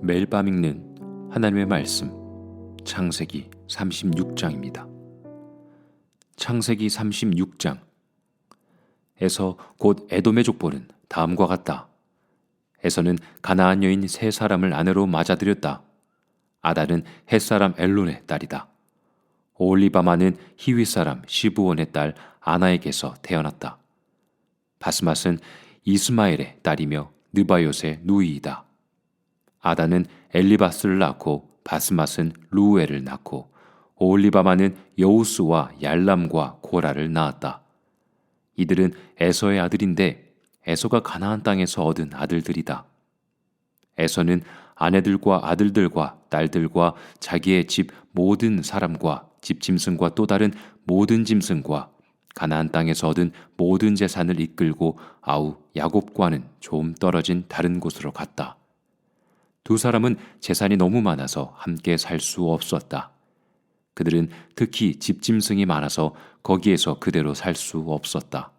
매일 밤 읽는 하나님의 말씀, 창세기 36장입니다. 창세기 36장. 에서 곧 에돔의 족보는 다음과 같다. 에서는 가나안 여인 세 사람을 아내로 맞아들였다. 아달은 헷사람 엘론의 딸이다. 오홀리바마는 히위 사람 시브온의 딸 아나에게서 태어났다. 바스맛은 이스마엘의 딸이며 느바요의 누이이다. 아다는 엘리바스를 낳고 바스맛은 루엘을 낳고 오홀리바마는 여우스와 얄람과 고라를 낳았다. 이들은 에서의 아들인데 에서가 가나안 땅에서 얻은 아들들이다. 에서는 아내들과 아들들과 딸들과 자기의 집 모든 사람과 집 짐승과 또 다른 모든 짐승과 가나안 땅에서 얻은 모든 재산을 이끌고 아우 야곱과는 좀 떨어진 다른 곳으로 갔다. 두 사람은 재산이 너무 많아서 함께 살 수 없었다. 그들은 특히 집짐승이 많아서 거기에서 그대로 살 수 없었다.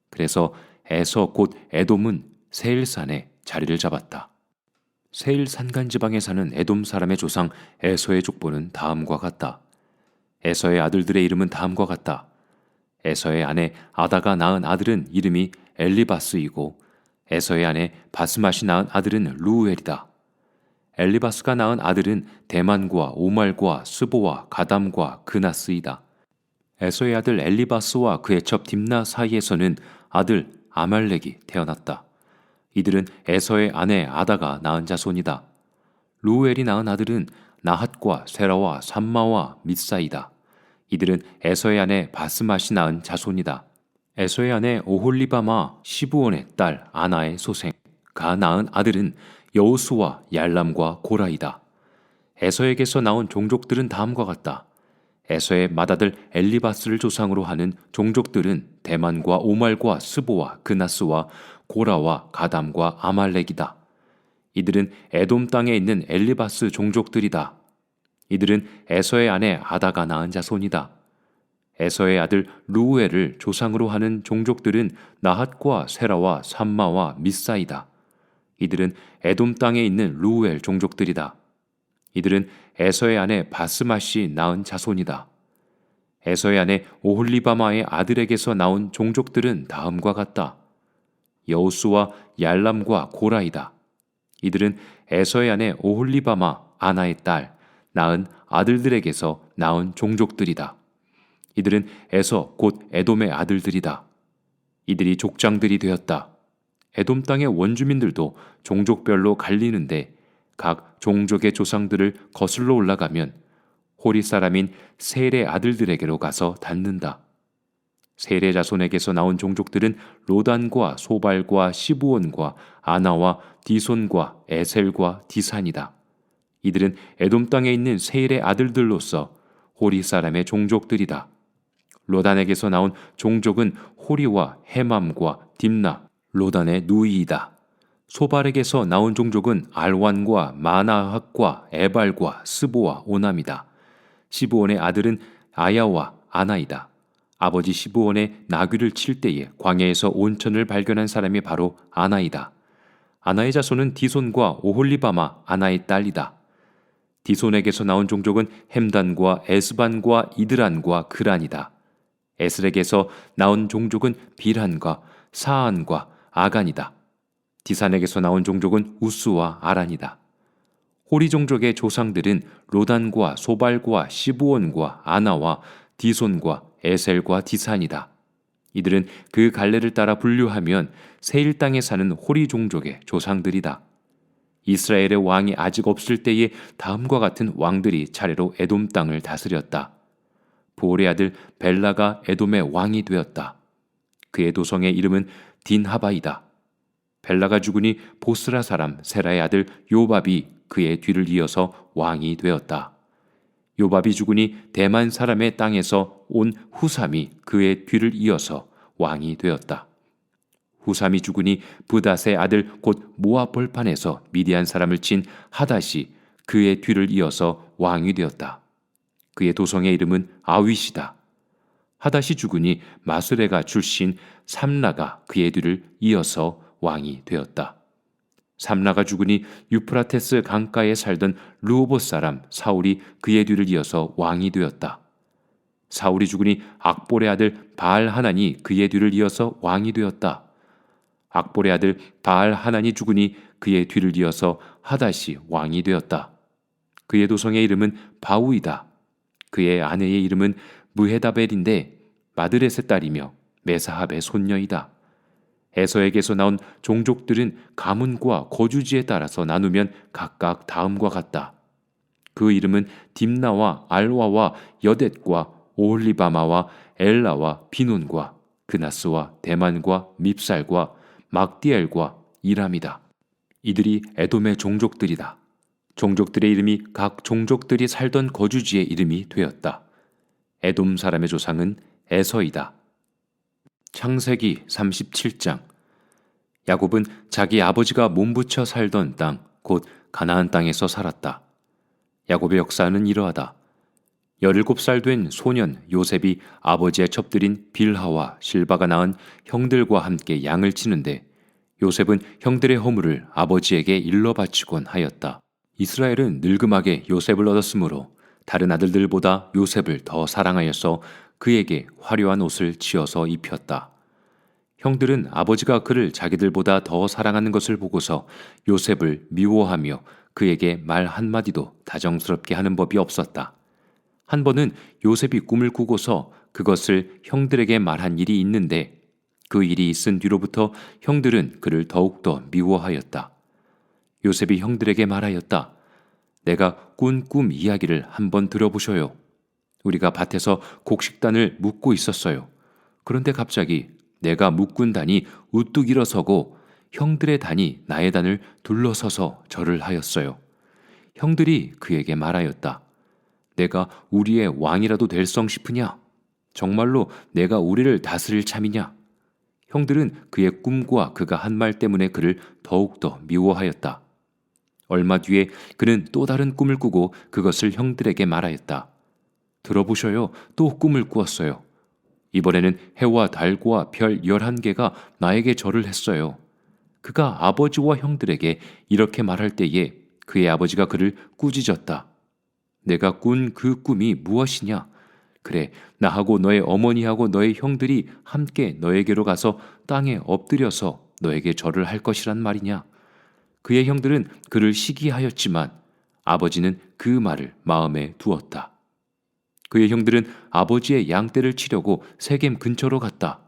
그래서 에서 곧 에돔은 세일산에 자리를 잡았다. 세일 산간지방에 사는 에돔 사람의 조상 에서의 족보는 다음과 같다. 에서의 아들들의 이름은 다음과 같다. 에서의 아내 아다가 낳은 아들은 이름이 엘리바스이고 에서의 아내 바스맛이 낳은 아들은 루엘이다. 엘리바스가 낳은 아들은 대만과 오말과 스보와 가담과 그나스이다. 에서의 아들 엘리바스와 그의 첩 딥나 사이에서는 아들 아말렉이 태어났다. 이들은 에서의 아내 아다가 낳은 자손이다. 루엘이 낳은 아들은 나핫과 세라와 삼마와 mit사이다. 이들은 에서의 아내 바스맛이 낳은 자손이다. 에서의 아내 오홀리바마 시브온의 딸 아나의 소생 가 낳은 아들은 여우수와 얄람과 고라이다. 에서에게서 나온 종족들은 다음과 같다. 에서의 맏아들 엘리바스를 조상으로 하는 종족들은 대만과 오말과 스보와 그나스와 고라와 가담과 아말렉이다. 이들은 에돔 땅에 있는 엘리바스 종족들이다. 이들은 에서의 아내 아다가 낳은 자손이다. 에서의 아들 루엘을 조상으로 하는 종족들은 나핫과 세라와 삼마와 mit사이다. 이들은 에돔 땅에 있는 루엘 종족들이다. 이들은 에서의 아내 바스맛이 낳은 자손이다. 에서의 아내 오홀리바마의 아들에게서 나온 종족들은 다음과 같다. 여우수와 얄람과 고라이다. 이들은 에서의 아내 오홀리바마 아나의 딸 낳은 아들들에게서 나온 종족들이다. 이들은 에서 곧 에돔의 아들들이다. 이들이 족장들이 되었다. 에돔 땅의 원주민들도 종족별로 갈리는데 각 종족의 조상들을 거슬러 올라가면 호리 사람인 셀의 아들들에게로 가서 닿는다. 셀의 자손에게서 나온 종족들은 로단과 소발과 시브온과 아나와 디손과 에셀과 디산이다. 이들은 에돔 땅에 있는 셀의 아들들로서 호리 사람의 종족들이다. 로단에게서 나온 종족은 호리와 헤맘과 딥나, 로단의 누이이다. 소발에게서 나온 종족은 알완과 마나핫과 에발과 스보와 오남이다. 시브온의 아들은 아야와 아나이다. 아버지 시브온의 나귀를 칠 때에 광야에서 온천을 발견한 사람이 바로 아나이다. 아나의 자손은 디손과 오홀리바마 아나의 딸이다. 디손에게서 나온 종족은 햄단과 에스반과 이드란과 그란이다. 에슬에게서 나온 종족은 비란과 사안과 아간이다. 디산에게서 나온 종족은 우스와 아란이다. 호리 종족의 조상들은 로단과 소발과 시브온과 아나와 디손과 에셀과 디산이다. 이들은 그 갈래를 따라 분류하면 세일 땅에 사는 호리 종족의 조상들이다. 이스라엘의 왕이 아직 없을 때에 다음과 같은 왕들이 차례로 에돔 땅을 다스렸다. 보올의 아들 벨라가 에돔의 왕이 되었다. 그의 도성의 이름은 딘하바이다. 벨라가 죽으니 보스라 사람 세라의 아들 요밥이 그의 뒤를 이어서 왕이 되었다. 요밥이 죽으니 대만 사람의 땅에서 온 후삼이 그의 뒤를 이어서 왕이 되었다. 후삼이 죽으니 브닷의 아들 곧 모압 벌판에서 미디안 사람을 친 하닷이 그의 뒤를 이어서 왕이 되었다. 그의 도성의 이름은 아윗이다. 하닷이 죽으니 마스레가 출신 삼라가 그의 뒤를 이어서 왕이 되었다. 삼라가 죽으니 유프라테스 강가에 살던 르호봇 사람 사울이 그의 뒤를 이어서 왕이 되었다. 사울이 죽으니 악볼의 아들 바알 하난이 그의 뒤를 이어서 왕이 되었다. 악볼의 아들 바알 하난이 죽으니 그의 뒤를 이어서 하닷이 왕이 되었다. 그의 도성의 이름은 바우이다. 그의 아내의 이름은 무헤다벨인데 마드렛의 딸이며 메사합의 손녀이다. 에서에게서 나온 종족들은 가문과 거주지에 따라서 나누면 각각 다음과 같다. 그 이름은 딥나와 알와와 여댓과 오홀리바마와 엘라와 비논과 그나스와 대만과 밉살과 막디엘과 이람이다. 이들이 에돔의 종족들이다. 종족들의 이름이 각 종족들이 살던 거주지의 이름이 되었다. 에돔 사람의 조상은 에서이다. 창세기 37장. 야곱은 자기 아버지가 몸부쳐 살던 땅, 곧 가나안 땅에서 살았다. 야곱의 역사는 이러하다. 17살 된 소년 요셉이 아버지의 첩들인 빌하와 실바가 낳은 형들과 함께 양을 치는데 요셉은 형들의 허물을 아버지에게 일러 바치곤 하였다. 이스라엘은 늙음하게 요셉을 얻었으므로 다른 아들들보다 요셉을 더 사랑하여서 그에게 화려한 옷을 지어서 입혔다. 형들은 아버지가 그를 자기들보다 더 사랑하는 것을 보고서 요셉을 미워하며 그에게 말 한마디도 다정스럽게 하는 법이 없었다. 한 번은 요셉이 꿈을 꾸고서 그것을 형들에게 말한 일이 있는데 그 일이 있은 뒤로부터 형들은 그를 더욱더 미워하였다. 요셉이 형들에게 말하였다. 내가 꾼 꿈 이야기를 한번 들어보셔요. 우리가 밭에서 곡식단을 묶고 있었어요. 그런데 갑자기 내가 묶은 단이 우뚝 일어서고 형들의 단이 나의 단을 둘러서서 절을 하였어요. 형들이 그에게 말하였다. 내가 우리의 왕이라도 될성 싶으냐? 정말로 내가 우리를 다스릴 참이냐? 형들은 그의 꿈과 그가 한 말 때문에 그를 더욱더 미워하였다. 얼마 뒤에 그는 또 다른 꿈을 꾸고 그것을 형들에게 말하였다. 들어보셔요. 또 꿈을 꾸었어요. 이번에는 해와 달과 별 11개가 나에게 절을 했어요. 그가 아버지와 형들에게 이렇게 말할 때에 그의 아버지가 그를 꾸짖었다. 내가 꾼 그 꿈이 무엇이냐? 그래, 나하고 너의 어머니하고 너의 형들이 함께 너에게로 가서 땅에 엎드려서 너에게 절을 할 것이란 말이냐? 그의 형들은 그를 시기하였지만 아버지는 그 말을 마음에 두었다. 그의 형들은 아버지의 양떼를 치려고 세겜 근처로 갔다.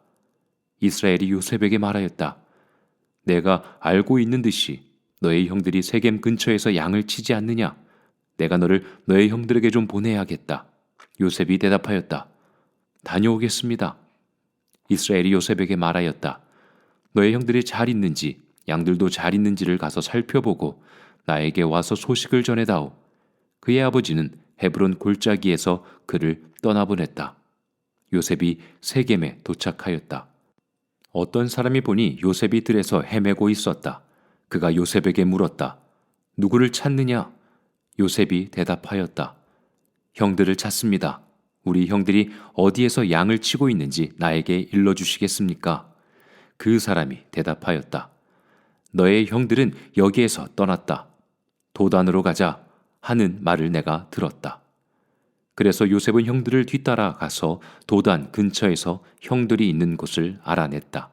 이스라엘이 요셉에게 말하였다. 내가 알고 있는 듯이 너의 형들이 세겜 근처에서 양을 치지 않느냐? 내가 너를 너의 형들에게 좀 보내야겠다. 요셉이 대답하였다. 다녀오겠습니다. 이스라엘이 요셉에게 말하였다. 너의 형들이 잘 있는지 양들도 잘 있는지를 가서 살펴보고 나에게 와서 소식을 전해다오. 그의 아버지는 헤브론 골짜기에서 그를 떠나보냈다. 요셉이 세겜에 도착하였다. 어떤 사람이 보니 요셉이 들에서 헤매고 있었다. 그가 요셉에게 물었다. 누구를 찾느냐? 요셉이 대답하였다. 형들을 찾습니다. 우리 형들이 어디에서 양을 치고 있는지 나에게 일러주시겠습니까? 그 사람이 대답하였다. 너의 형들은 여기에서 떠났다. 도단으로 가자 하는 말을 내가 들었다. 그래서 요셉은 형들을 뒤따라 가서 도단 근처에서 형들이 있는 곳을 알아냈다.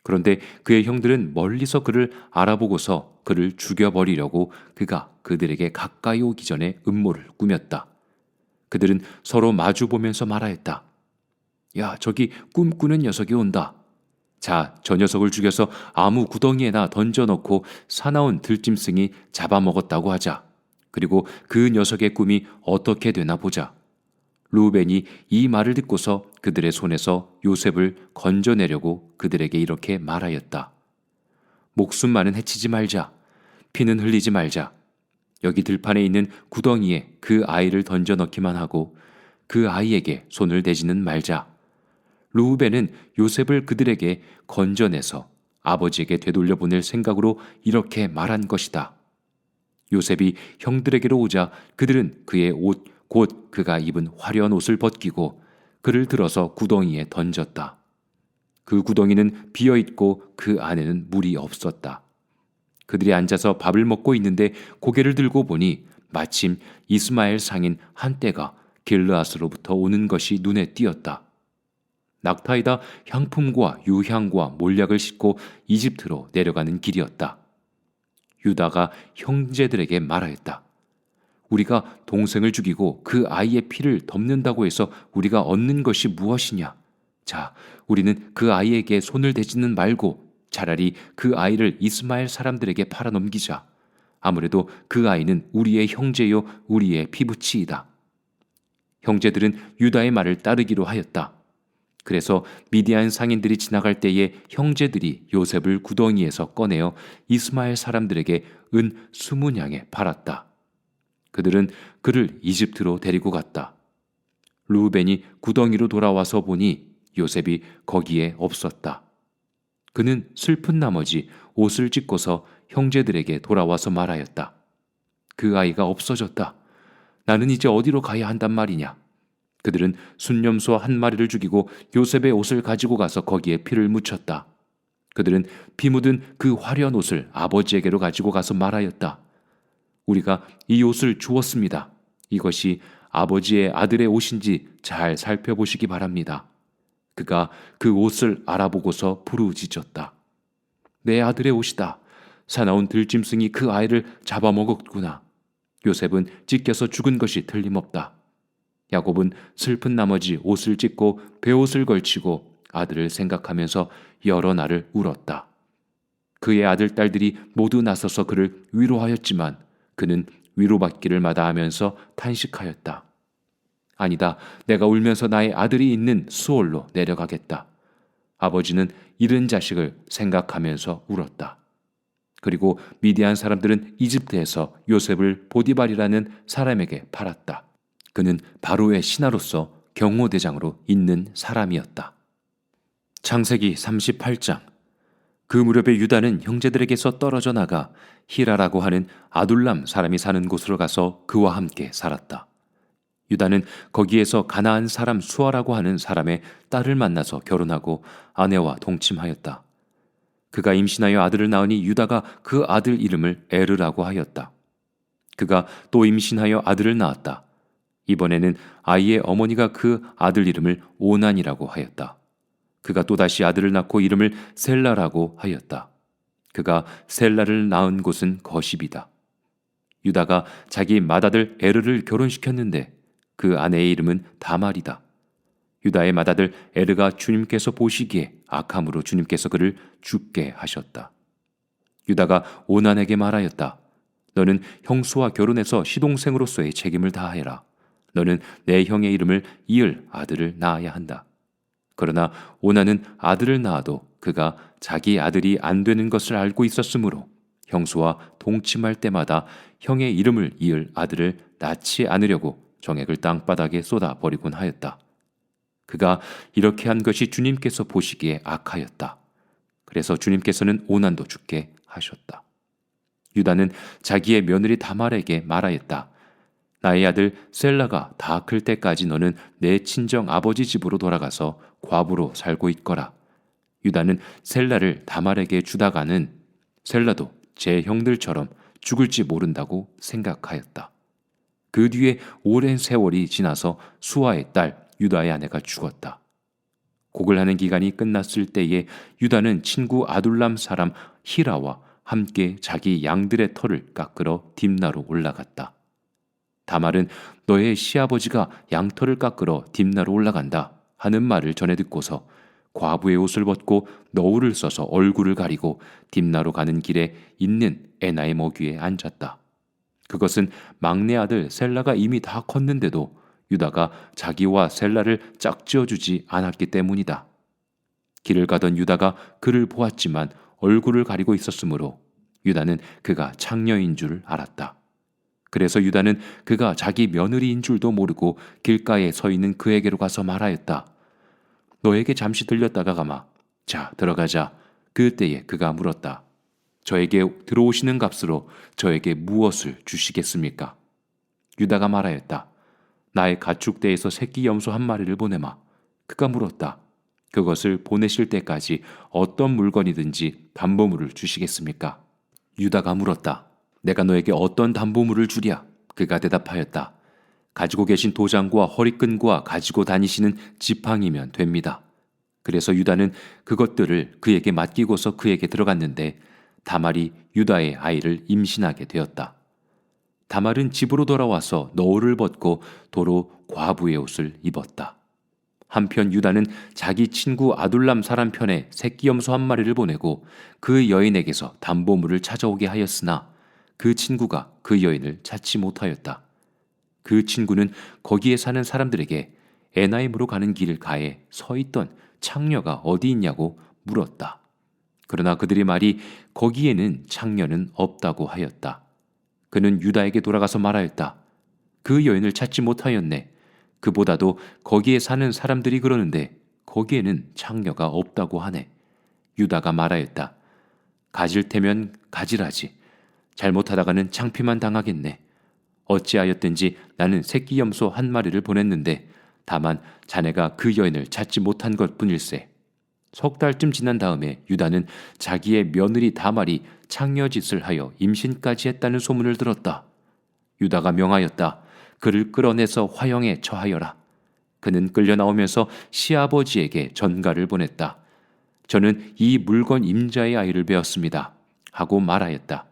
그런데 그의 형들은 멀리서 그를 알아보고서 그를 죽여버리려고 그가 그들에게 가까이 오기 전에 음모를 꾸몄다. 그들은 서로 마주보면서 말하였다. 야, 저기 꿈꾸는 녀석이 온다. 자, 저 녀석을 죽여서 아무 구덩이에나 던져놓고 사나운 들짐승이 잡아먹었다고 하자. 그리고 그 녀석의 꿈이 어떻게 되나 보자. 루벤이 이 말을 듣고서 그들의 손에서 요셉을 건져내려고 그들에게 이렇게 말하였다. 목숨만은 해치지 말자. 피는 흘리지 말자. 여기 들판에 있는 구덩이에 그 아이를 던져 넣기만 하고 그 아이에게 손을 대지는 말자. 루벤은 요셉을 그들에게 건져내서 아버지에게 되돌려 보낼 생각으로 이렇게 말한 것이다. 요셉이 형들에게로 오자 그들은 그의 옷, 곧 그가 입은 화려한 옷을 벗기고 그를 들어서 구덩이에 던졌다. 그 구덩이는 비어있고 그 안에는 물이 없었다. 그들이 앉아서 밥을 먹고 있는데 고개를 들고 보니 마침 이스마엘 상인 한 떼가 길르앗으로부터 오는 것이 눈에 띄었다. 낙타에다 향품과 유향과 몰약을 싣고 이집트로 내려가는 길이었다. 유다가 형제들에게 말하였다. 우리가 동생을 죽이고 그 아이의 피를 덮는다고 해서 우리가 얻는 것이 무엇이냐? 자, 우리는 그 아이에게 손을 대지는 말고 차라리 그 아이를 이스마엘 사람들에게 팔아넘기자. 아무래도 그 아이는 우리의 형제요 우리의 피부치이다. 형제들은 유다의 말을 따르기로 하였다. 그래서 미디안 상인들이 지나갈 때에 형제들이 요셉을 구덩이에서 꺼내어 이스마엘 사람들에게 은 20냥에 팔았다. 그들은 그를 이집트로 데리고 갔다. 루벤이 구덩이로 돌아와서 보니 요셉이 거기에 없었다. 그는 슬픈 나머지 옷을 찢고서 형제들에게 돌아와서 말하였다. 그 아이가 없어졌다. 나는 이제 어디로 가야 한단 말이냐? 그들은 순념소 한 마리를 죽이고 요셉의 옷을 가지고 가서 거기에 피를 묻혔다. 그들은 피 묻은 그 화려한 옷을 아버지에게로 가지고 가서 말하였다. 우리가 이 옷을 주었습니다. 이것이 아버지의 아들의 옷인지 잘 살펴보시기 바랍니다. 그가 그 옷을 알아보고서 부르짖었다. 내 아들의 옷이다. 사나운 들짐승이 그 아이를 잡아먹었구나. 요셉은 찢겨서 죽은 것이 틀림없다. 야곱은 슬픈 나머지 옷을 찢고 베옷을 걸치고 아들을 생각하면서 여러 날을 울었다. 그의 아들 딸들이 모두 나서서 그를 위로하였지만 그는 위로받기를 마다하면서 탄식하였다. 아니다, 내가 울면서 나의 아들이 있는 수올로 내려가겠다. 아버지는 잃은 자식을 생각하면서 울었다. 그리고 미디안 사람들은 이집트에서 요셉을 보디발이라는 사람에게 팔았다. 그는 바로의 신하로서 경호대장으로 있는 사람이었다. 창세기 38장. 그 무렵에 유다는 형제들에게서 떨어져 나가 히라라고 하는 아둘람 사람이 사는 곳으로 가서 그와 함께 살았다. 유다는 거기에서 가나안 사람 수아라고 하는 사람의 딸을 만나서 결혼하고 아내와 동침하였다. 그가 임신하여 아들을 낳으니 유다가 그 아들 이름을 에르라고 하였다. 그가 또 임신하여 아들을 낳았다. 이번에는 아이의 어머니가 그 아들 이름을 오난이라고 하였다. 그가 또다시 아들을 낳고 이름을 셀라라고 하였다. 그가 셀라를 낳은 곳은 거십이다. 유다가 자기 맏아들 에르를 결혼시켰는데 그 아내의 이름은 다말이다. 유다의 맏아들 에르가 주님께서 보시기에 악함으로 주님께서 그를 죽게 하셨다. 유다가 오난에게 말하였다. 너는 형수와 결혼해서 시동생으로서의 책임을 다하여라. 너는 내 형의 이름을 이을 아들을 낳아야 한다. 그러나 오난은 아들을 낳아도 그가 자기 아들이 안 되는 것을 알고 있었으므로 형수와 동침할 때마다 형의 이름을 이을 아들을 낳지 않으려고 정액을 땅바닥에 쏟아 버리곤 하였다. 그가 이렇게 한 것이 주님께서 보시기에 악하였다. 그래서 주님께서는 오난도 죽게 하셨다. 유다는 자기의 며느리 다말에게 말하였다. 나의 아들 셀라가 다 클 때까지 너는 내 친정 아버지 집으로 돌아가서 과부로 살고 있거라. 유다는 셀라를 다말에게 주다가는 셀라도 제 형들처럼 죽을지 모른다고 생각하였다. 그 뒤에 오랜 세월이 지나서 수아의 딸 유다의 아내가 죽었다. 곡을 하는 기간이 끝났을 때에 유다는 친구 아둘람 사람 히라와 함께 자기 양들의 털을 깎으러 딥나로 올라갔다. 다말은 너의 시아버지가 양털을 깎으러 딥나로 올라간다 하는 말을 전해 듣고서 과부의 옷을 벗고 너울을 써서 얼굴을 가리고 딥나로 가는 길에 있는 에나의 먹이에 앉았다. 그것은 막내 아들 셀라가 이미 다 컸는데도 유다가 자기와 셀라를 짝지어주지 않았기 때문이다. 길을 가던 유다가 그를 보았지만 얼굴을 가리고 있었으므로 유다는 그가 창녀인 줄 알았다. 그래서 유다는 그가 자기 며느리인 줄도 모르고 길가에 서 있는 그에게로 가서 말하였다. 너에게 잠시 들렸다가 가마. 자, 들어가자. 그때에 그가 물었다. 저에게 들어오시는 값으로 저에게 무엇을 주시겠습니까? 유다가 말하였다. 나의 가축대에서 새끼 염소 한 마리를 보내마. 그가 물었다. 그것을 보내실 때까지 어떤 물건이든지 반보물을 주시겠습니까? 유다가 물었다. 내가 너에게 어떤 담보물을 주랴? 그가 대답하였다. 가지고 계신 도장과 허리끈과 가지고 다니시는 지팡이면 됩니다. 그래서 유다는 그것들을 그에게 맡기고서 그에게 들어갔는데 다말이 유다의 아이를 임신하게 되었다. 다말은 집으로 돌아와서 너울을 벗고 도로 과부의 옷을 입었다. 한편 유다는 자기 친구 아둘람 사람 편에 새끼 염소 한 마리를 보내고 그 여인에게서 담보물을 찾아오게 하였으나 그 친구가 그 여인을 찾지 못하였다. 그 친구는 거기에 사는 사람들에게 에나임으로 가는 길 가에 서 있던 창녀가 어디 있냐고 물었다. 그러나 그들의 말이 거기에는 창녀는 없다고 하였다. 그는 유다에게 돌아가서 말하였다. 그 여인을 찾지 못하였네. 그보다도 거기에 사는 사람들이 그러는데 거기에는 창녀가 없다고 하네. 유다가 말하였다. 가질 테면 가지라지. 잘못하다가는 창피만 당하겠네. 어찌하였든지 나는 새끼 염소 한 마리를 보냈는데 다만 자네가 그 여인을 찾지 못한 것뿐일세. 석 달쯤 지난 다음에 유다는 자기의 며느리 다말이 창녀짓을 하여 임신까지 했다는 소문을 들었다. 유다가 명하였다. 그를 끌어내서 화형에 처하여라. 그는 끌려 나오면서 시아버지에게 전가를 보냈다. 저는 이 물건 임자의 아이를 베었습니다. 하고 말하였다.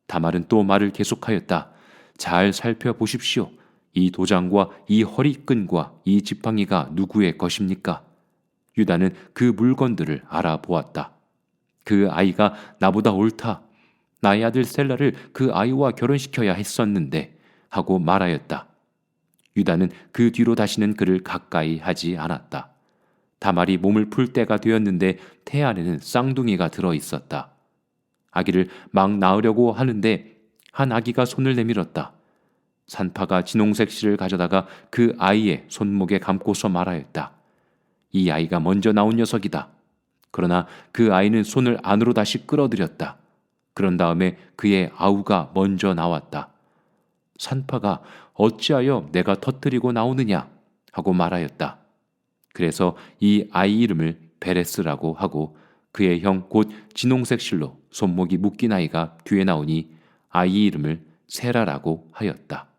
다말은 또 말을 계속하였다. 잘 살펴보십시오. 이 도장과 이 허리끈과 이 지팡이가 누구의 것입니까? 유다는 그 물건들을 알아보았다. 그 아이가 나보다 옳다. 나의 아들 셀라를 그 아이와 결혼시켜야 했었는데 하고 말하였다. 유다는 그 뒤로 다시는 그를 가까이 하지 않았다. 다말이 몸을 풀 때가 되었는데 태 안에는 쌍둥이가 들어 있었다. 아기를 막 낳으려고 하는데 한 아기가 손을 내밀었다. 산파가 진홍색 실을 가져다가 그 아이의 손목에 감고서 말하였다. 이 아이가 먼저 나온 녀석이다. 그러나 그 아이는 손을 안으로 다시 끌어들였다. 그런 다음에 그의 아우가 먼저 나왔다. 산파가 어찌하여 내가 터뜨리고 나오느냐 하고 말하였다. 그래서 이 아이 이름을 베레스라고 하고 그의 형 곧 진홍색 실로 손목이 묶인 아이가 뒤에 나오니 아이 이름을 세라라고 하였다.